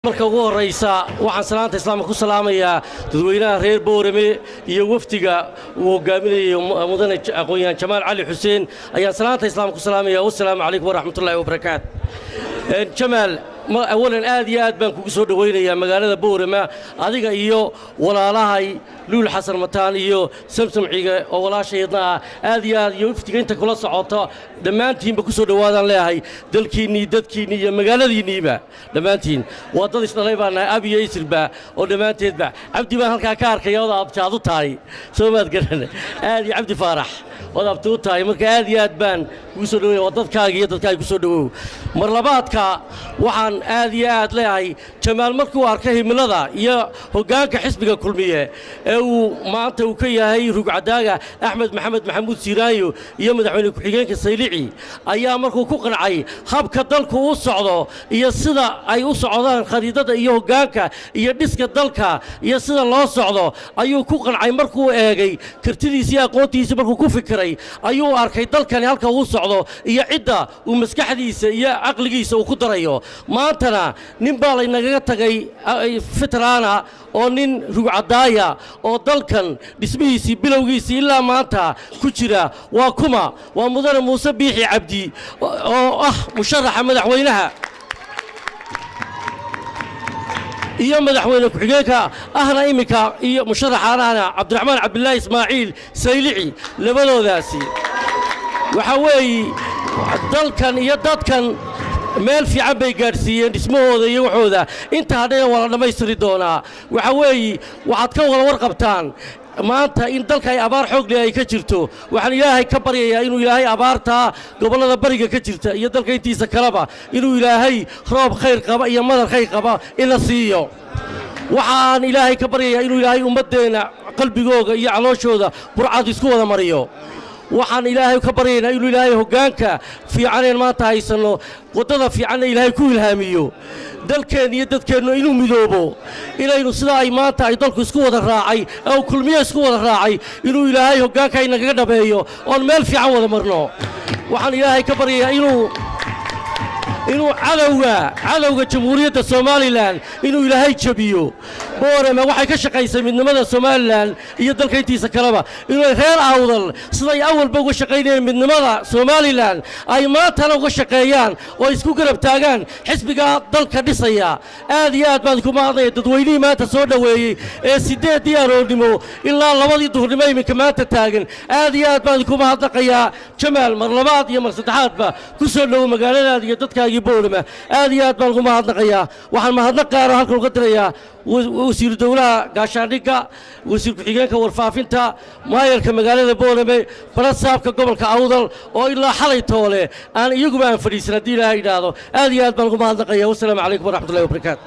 marka ugu horeysa waxaan salaanta islaamka ku salaamayaa dadweynaha reer Boorame iyo waftiga uu hogaaminayo mudane aqoon-yahan Jamaal Cali Xuseen ayaan salaanta islaamka ku salaamayaa wassalaamu calaykum waraxmatullaahi wabarakaatu Jamaal أولاً آد بان كوسو دوينيا مقالة بورما أديك إيو ولا لهاي لول حسن متان إيو سمسم عيقة ولا شيطان آد يفتك أنت كل صعوطة دمانتين بكوسو دوادان لهاي دلكيني مقالة دي نيبة دمانتين وضدش طليبانا أبي يسر با ودمانتين با عبدي ما هالكاكار كيوضا أبتعضو تاي سو ما تقرن آد عبدي فرح وضا أبتو تاي مركا آد بان كوسو دوي وضد كاكي كوسو دوي مرلباتك وحان aad iyo aad leeyahay Jamaal markuu arkay himilada iyo hoggaanka xisbiga kulmiye ee uu maanta uu ka yahay rugcadaaga Axmed Maxamed Maxamuud Siiraayo iyo madaxweyne ku-xigeenka Saylici ayaa markuu ku qancay habka dalku u socdo iyo sida ay u socdaan khariidada iyo hoggaanka iyo dhiska dalka iyo sida loo socdo ayuu ku qancay markuu eegay kartidiisa iyo aqoontiisa markuu ku fikiray ayuu arkay dalkani halka uu socdo iyo cidda uu maskaxdiisa iyo aqligiisa uu ku darayo maantana nin baa la inaga tagay fitraana oo nin rugcadaaya oo dalkan dhismihiisii bilowgiisii ilaa maanta ku jira waa kuma waa mudane Muuse Biixi Cabdi oo musharaxa madaxweynaha iyo madaxweyne ku-xigeenka ahna imika iyo musharaxaana Cabdiraxmaan Cabdullaahi Ismaaciil Saylici labadoodaasi waxa weeye dalkan iyo dadkan meel fiican bay gaarsiiyeen dhismahooda iyo waxooda inta hadhayna waa la dhammaystiri doonaa waxa weeye waxaad ka wada warqabtaan maanta in dalka ay abaar xoog leh ay ka jirto waxaan ilaahay ka baryayaa inuu ilaahay abaarta gobolada bariga ka jirta iyo dalka intiisa kaleba inuu ilaahay roob khayr qaba iyo madar khayr qaba ina siiyo waxaan ilaahay ka baryayaa inuu ilaahay ummadeena qalbigooda iyo calooshooda burcad isku wada mariyo waxaan ilaahay ka baryaynaa inuu ilaahay hoggaanka fiicaneen maanta haysano wadada fiican ilaahay ku ilhaamiyo dalkeen iyo dadkeennu inuu midoobo inaynu sida ay maanta ay dalku isku wada raacay oo kulmiye isku wada raacay inuu ilaahay hoggaanka inaga dhabeeyo oo meel fiican wada marno waxaan ilaahay ka baryayaa inuu cadawga jamhuuriyadda Soomaaliland inuu ilaahay jabiyo Boorama waxay ka shaqaysay midnimada Soomaaliland iyo dalka intiisa kaleba inuu reer awdal siday awalba uga shaqaynayeen midnimada Soomaaliland ay maanta uga shaqeeyaan oo isku garab taagaan xisbiga dalka dhisaya aad iyo aad baan ku mahadnay dadweynaha maanta soo dhaweeyay ee 8 diyaaroodnimo ilaa 2 duhurnimo iminka maanta taagan aad iyo aad baan ku mahadnaqayaa Jamaal mar labaad iyo mar saddexaadba ku soo dhaw magaalada iyo dadka Boorama aad iyo aad baan ugu mahadnaqayaa waxaan mahadnaq gaar ah halkan uga dirayaa wasiir dawladda gaashaandhigga wasiir ku-xigeenka warfaafinta maayarka magaalada Boorame barasaabka gobolka Awdal oo ilaa xalay toole aan iyaguba aan fadhiisan hadii Ilaahay yiraahdo aad iyo aad baan ugu mahadnaqayaa wassalaamu calaykum waraxmatullaahi wabarakaatu